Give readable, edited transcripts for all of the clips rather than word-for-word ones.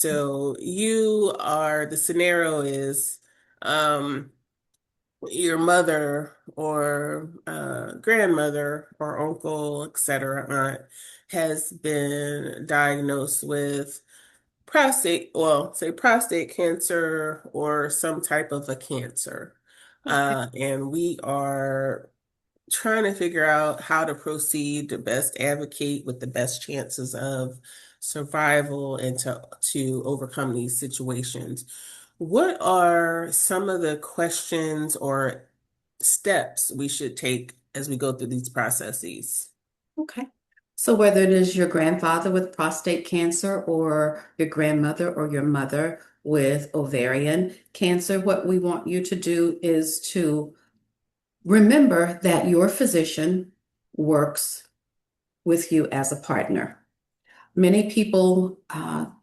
So the scenario is um, your mother or grandmother or uncle, etc., aunt has been diagnosed with prostate cancer or some type of a cancer. Okay. And we are trying to figure out how to proceed to best advocate with the best chances of survival and to overcome these situations. What are some of the questions or steps we should take as we go through these processes? Okay. So whether it is your grandfather with prostate cancer or your grandmother or your mother with ovarian cancer, what we want you to do is to remember that your physician works with you as a partner. Many people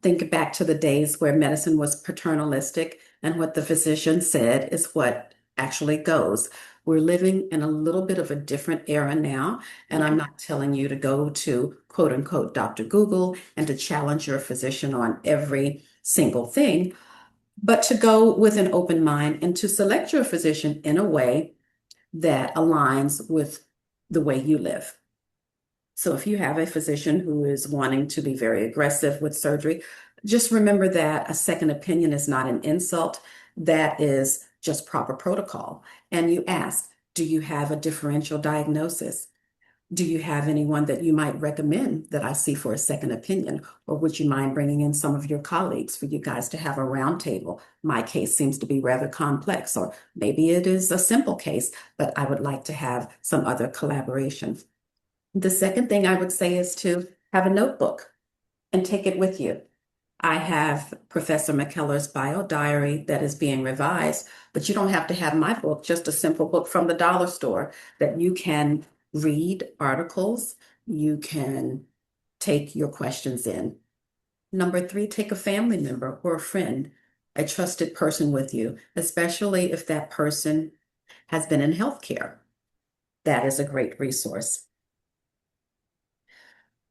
think back to the days where medicine was paternalistic, and what the physician said is what actually goes. We're living in a little bit of a different era now, and I'm Okay. not telling you to go to quote unquote Dr. Google and to challenge your physician on every single thing, but to go with an open mind and to select your physician in a way that aligns with the way you live. So if you have a physician who is wanting to be very aggressive with surgery, just remember that a second opinion is not an insult. That is just proper protocol. And you ask, do you have a differential diagnosis? Do you have anyone that you might recommend that I see for a second opinion? Or would you mind bringing in some of your colleagues for you guys to have a round table? My case seems to be rather complex, or maybe it is a simple case, but I would like to have some other collaboration. The second thing I would say is to have a notebook and take it with you. I have Professor McKellar's bio diary that is being revised, but you don't have to have my book, just a simple book from the dollar store that you can read articles, you can take your questions in. Number three, take a family member or a friend, a trusted person with you, especially if that person has been in healthcare. That is a great resource.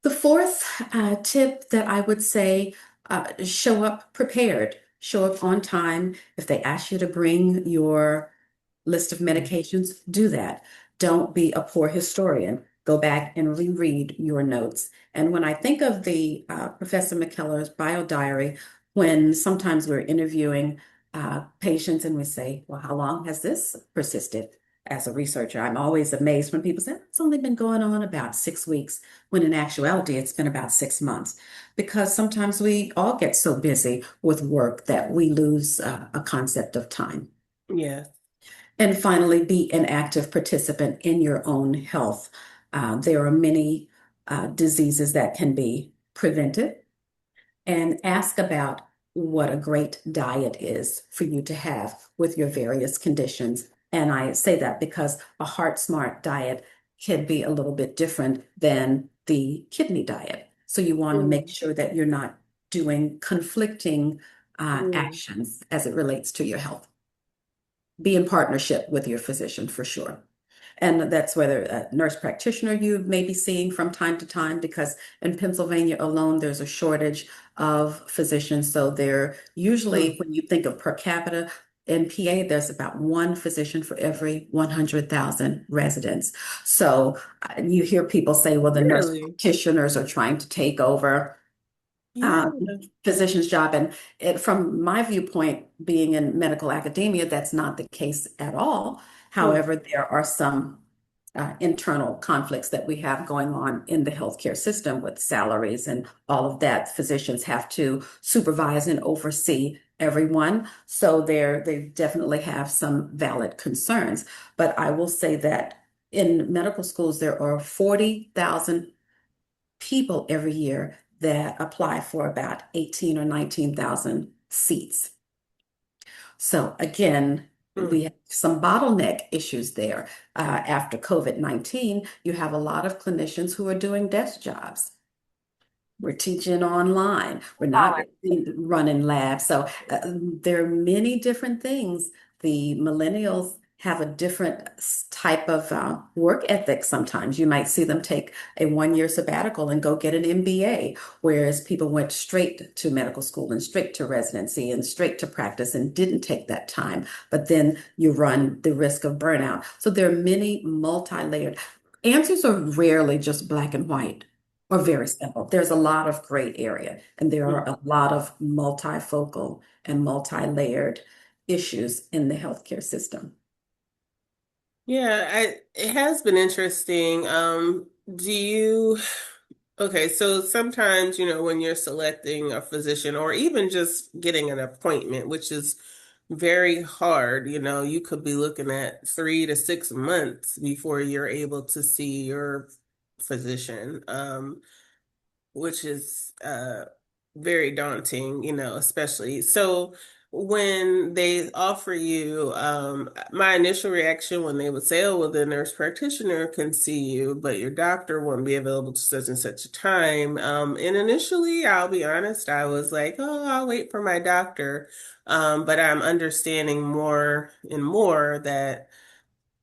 The fourth tip that I would say, show up prepared, show up on time. If they ask you to bring your list of medications, do that. Don't be a poor historian. Go back and reread your notes. And when I think of the Professor McKellar's bio diary, when sometimes we're interviewing patients and we say, well, how long has this persisted? As a researcher, I'm always amazed when people say it's only been going on about 6 weeks, when in actuality, it's been about 6 months. Because sometimes we all get so busy with work that we lose a concept of time. Yeah. And finally, be an active participant in your own health. There are many diseases that can be prevented, and ask about what a great diet is for you to have with your various conditions. And I say that because a heart smart diet can be a little bit different than the kidney diet. So you want to make Mm. sure that you're not doing conflicting Mm. actions as it relates to your health. Be in partnership with your physician for sure. And that's whether a nurse practitioner you may be seeing from time to time, because in Pennsylvania alone, there's a shortage of physicians. So there usually, Mm. when you think of per capita, in PA, there's about one physician for every 100,000 residents. So you hear people say, well, the nurse Really? practitioners are trying to take over Yeah. uh, physician's job. And from my viewpoint, being in medical academia, that's not the case at all. Mm. However, there are some internal conflicts that we have going on in the healthcare system with salaries and all of that. Physicians have to supervise and oversee everyone. So they definitely have some valid concerns. But I will say that in medical schools, there are 40,000 people every year that apply for about 18 or 19,000 seats. So again, we Mm. have some bottleneck issues there. After COVID-19, you have a lot of clinicians who are doing desk jobs. We're teaching online. We're not running labs. So there are many different things. The millennials have a different type of work ethic sometimes. You might see them take a 1 year sabbatical and go get an MBA, whereas people went straight to medical school and straight to residency and straight to practice and didn't take that time. But then you run the risk of burnout. So there are many multi-layered answers are rarely just black and white or very simple. There's a lot of gray area, and there are a lot of multifocal and multi-layered issues in the healthcare system. Yeah, it has been interesting. Do you Okay, so sometimes, when you're selecting a physician or even just getting an appointment, which is very hard, you could be looking at 3 to 6 months before you're able to see your physician. Which is very daunting, especially. So when they offer you, my initial reaction when they would say, oh, well, the nurse practitioner can see you, but your doctor won't be available to such and such a time. And initially, I'll be honest, I was like, oh, I'll wait for my doctor. But I'm understanding more and more that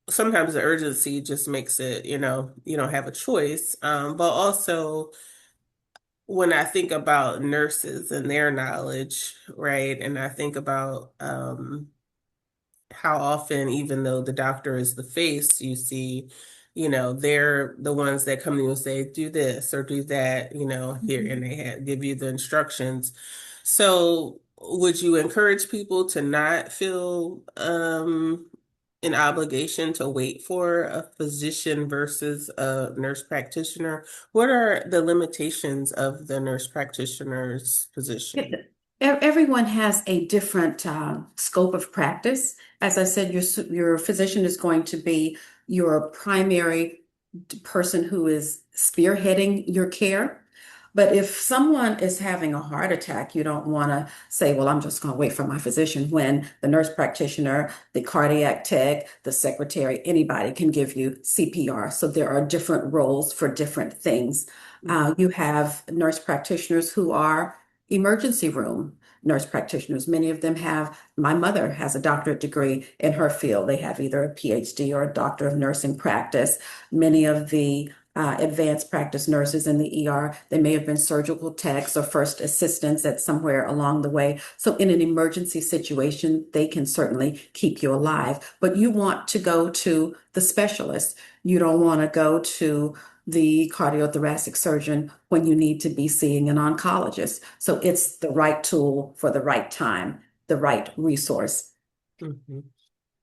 sometimes the urgency just makes it, you don't have a choice. But also, when I think about nurses and their knowledge, right? And I think about how often, even though the doctor is the face, you see, they're the ones that come to you and say, do this or do that, here, and they give you the instructions. So, would you encourage people to not feel an obligation to wait for a physician versus a nurse practitioner? What are the limitations of the nurse practitioner's position? Everyone has a different scope of practice. As I said, your physician is going to be your primary person who is spearheading your care. But if someone is having a heart attack, you don't want to say, well, I'm just going to wait for my physician when the nurse practitioner, the cardiac tech, the secretary, anybody can give you CPR. So there are different roles for different things. You have nurse practitioners who are emergency room nurse practitioners. Many of them my mother has a doctorate degree in her field. They have either a PhD or a doctor of nursing practice. Many of the advanced practice nurses in the ER, they may have been surgical techs or first assistants at somewhere along the way. So in an emergency situation, they can certainly keep you alive. But you want to go to the specialist. You don't want to go to the cardiothoracic surgeon when you need to be seeing an oncologist. So it's the right tool for the right time, the right resource. Mhm.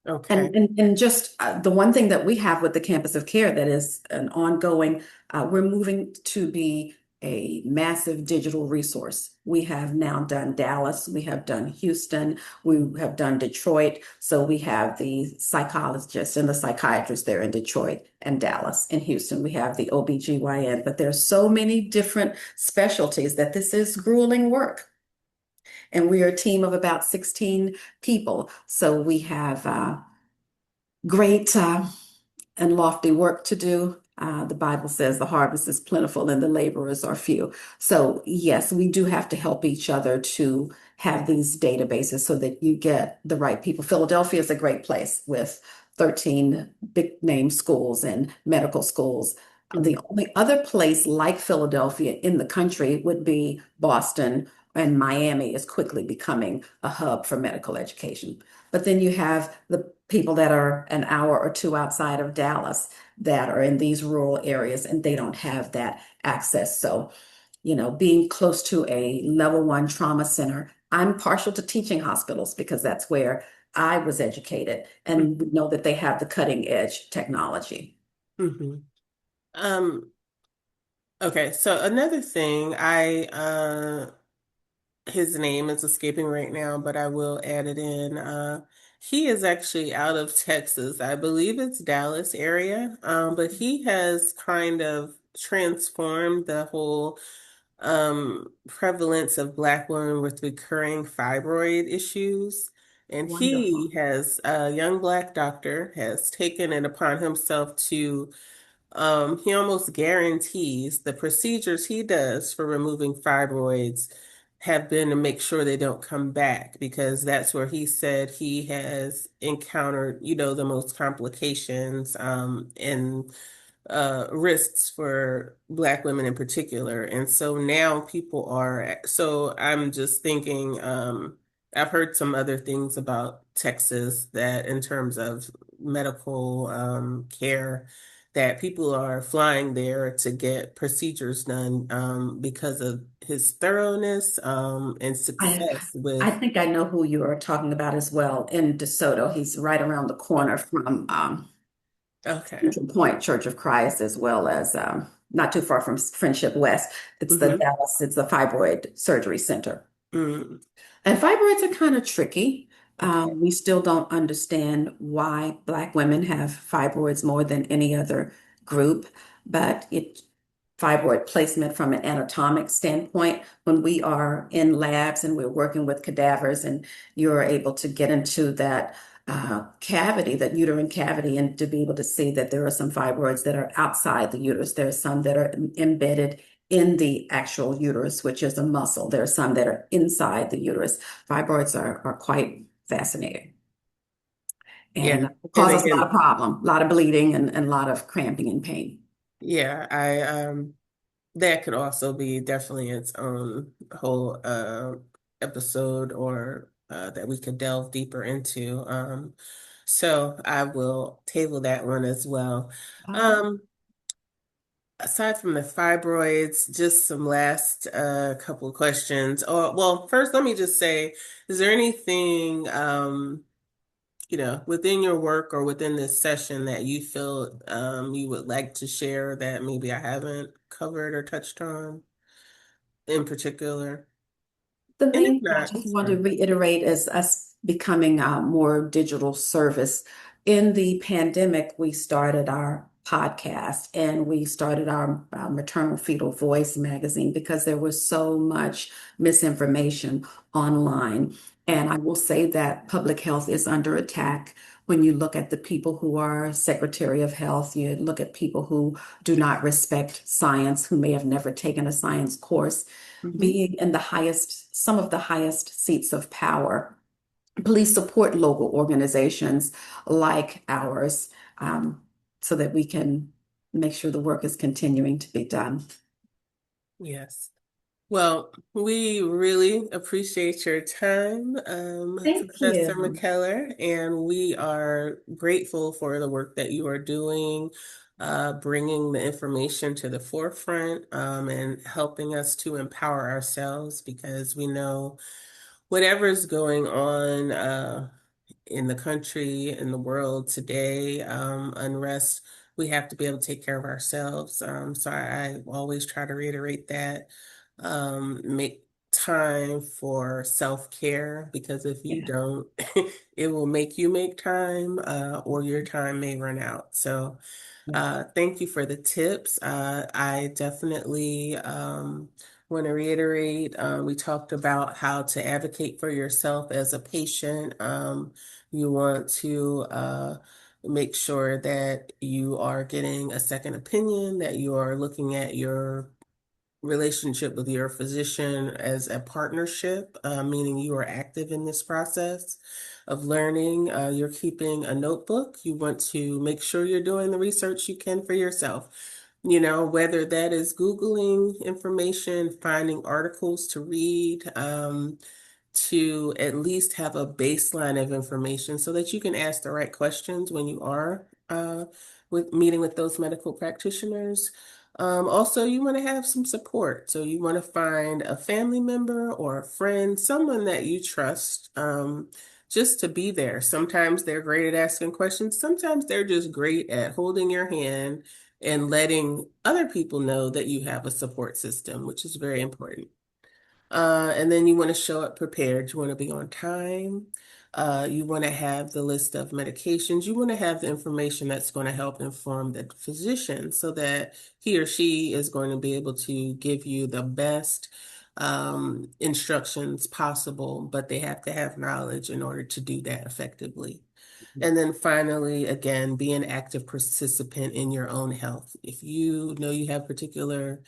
And, Okay. and, and just the one thing that we have with the campus of care that is an ongoing, we're moving to be a massive digital resource. We have now done Dallas, we have done Houston, we have done Detroit. So we have the psychologists and the psychiatrists there in Detroit and Dallas. In Houston, we have the OBGYN, but there's so many different specialties that this is grueling work. And we are a team of about 16 people. So we have great and lofty work to do. The Bible says the harvest is plentiful and the laborers are few. So, yes, we do have to help each other to have these databases so that you get the right people. Philadelphia is a great place with 13 big name schools and medical schools. The Mhm. only other place like Philadelphia in the country would be Boston, and Miami is quickly becoming a hub for medical education. But then you have the people that are an hour or two outside of Dallas that are in these rural areas and they don't have that access. So, being close to a level 1 trauma center, I'm partial to teaching hospitals because that's where I was educated and we know that they have the cutting edge technology. Mhm. Um, okay, so another thing, his name is escaping right now, but I will add it in. He is actually out of Texas. I believe it's Dallas area. But he has kind of transformed the whole prevalence of Black women with recurring fibroid issues. And he Wonderful. has, a young Black doctor, has taken it upon himself to, he almost guarantees the procedures he does for removing fibroids have been to make sure they don't come back because that's where he said he has encountered, the most complications and risks for Black women in particular. And so now people are, so I'm just thinking, I've heard some other things about Texas that in terms of medical care, that people are flying there to get procedures done because of his thoroughness and I success I with, think I know who you are talking about as well in DeSoto. He's right around the corner from okay. Central Point Church of Christ, as well as not too far from Friendship West. It's the Hmm. Dallas, it's the Fibroid Surgery Center. Mm, And fibroids are kind of tricky. okay. We still don't understand why Black women have fibroids more than any other group, but fibroid placement from an anatomic standpoint, when we are in labs and we're working with cadavers and you're able to get into that cavity, that uterine cavity, and to be able to see that there are some fibroids that are outside the uterus. There are some that are embedded in the actual uterus, which is a muscle. There are some that are inside the uterus. Fibroids are quite fascinating Yeah. and And cause us a lot of again, problem, a lot of bleeding and a lot of cramping and pain. yeah, that could also be definitely its own whole episode or that we could delve deeper into. So I will table that one as well. Uh, Um, Aside from the fibroids, just some last couple of questions. Oh, well, first let me just say, is there anything within your work or within this session that you feel you would like to share that maybe I haven't covered or touched on in particular? The And if main thing I not, just it's want to fine. reiterate is us becoming more digital service. In the pandemic, we started our podcast and we started our maternal fetal voice magazine because there was so much misinformation online. And I will say that public health is under attack. When you look at the people who are Secretary of Health, you look at people who do not respect science, who may have never taken a science course, Hmm. being in the highest, some of the highest seats of power. Please support local organizations like ours, um, so that we can make sure the work is continuing to be done. Yes. Well, we really appreciate your time, Thank Professor you. McKellar, and we are grateful for the work that you are doing, bringing the information to the forefront, and helping us to empower ourselves because we know whatever is going on, in the country, in the world today, unrest, we have to be able to take care of ourselves. So I always try to reiterate that. Make time for self-care because if you Yeah. don't, it will make you make time, or your time may run out. So thank you for the tips. I definitely want to reiterate, we talked about how to advocate for yourself as a patient. You want to make sure that you are getting a second opinion, that you are looking at your relationship with your physician as a partnership, meaning you are active in this process of learning. You're keeping a notebook. You want to make sure you're doing the research you can for yourself. Whether that is Googling information, finding articles to read, to at least have a baseline of information so that you can ask the right questions when you are with meeting with those medical practitioners. Also, you want to have some support. So you want to find a family member or a friend, someone that you trust, just to be there. Sometimes they're great at asking questions. Sometimes they're just great at holding your hand and letting other people know that you have a support system, which is very important. And then you want to show up prepared. You want to be on time. You want to have the list of medications. You want to have the information that's going to help inform the physician so that he or she is going to be able to give you the best instructions possible, but they have to have knowledge in order to do that effectively. And then finally, again, be an active participant in your own health. If you know you have particular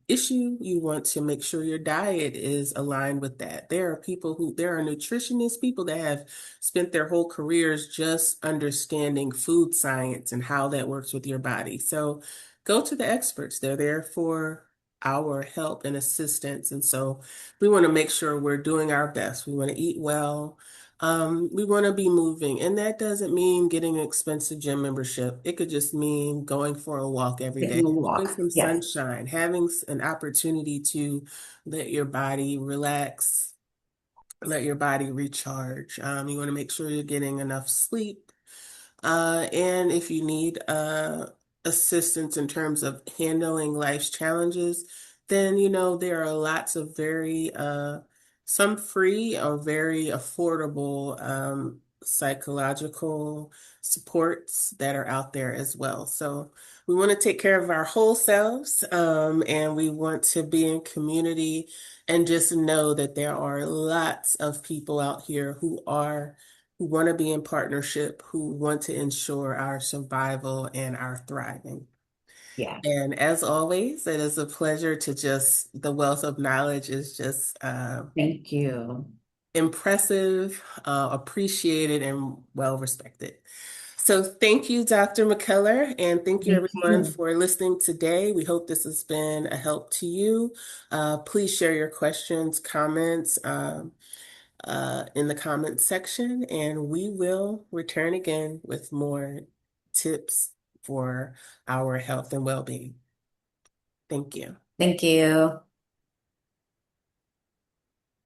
issue, you want to make sure your diet is aligned with that. There are nutritionists, people that have spent their whole careers just understanding food science and how that works with your body. So go to the experts. They're there for our help and assistance. And so we want to make sure we're doing our best. We want to eat well. We want to be moving, and that doesn't mean getting an expensive gym membership. It could just mean going for a walk every day, Getting a enjoying walk. some Yes. sunshine, having an opportunity to let your body relax, let your body recharge. You want to make sure you're getting enough sleep. And if you need assistance in terms of handling life's challenges, then there are lots of some free or very affordable psychological supports that are out there as well. So we want to take care of our whole selves, and we want to be in community and just know that there are lots of people out here who want to be in partnership, who want to ensure our survival and our thriving. Yeah. And as always, it is a pleasure the wealth of knowledge is just Thank you. impressive, appreciated, and well respected. So thank you, Dr. McKellar, and thank you Thank everyone you. for listening today. We hope this has been a help to you. Please share your questions, comments, in the comments section, and we will return again with more tips for our health and well-being. Thank you. Thank you.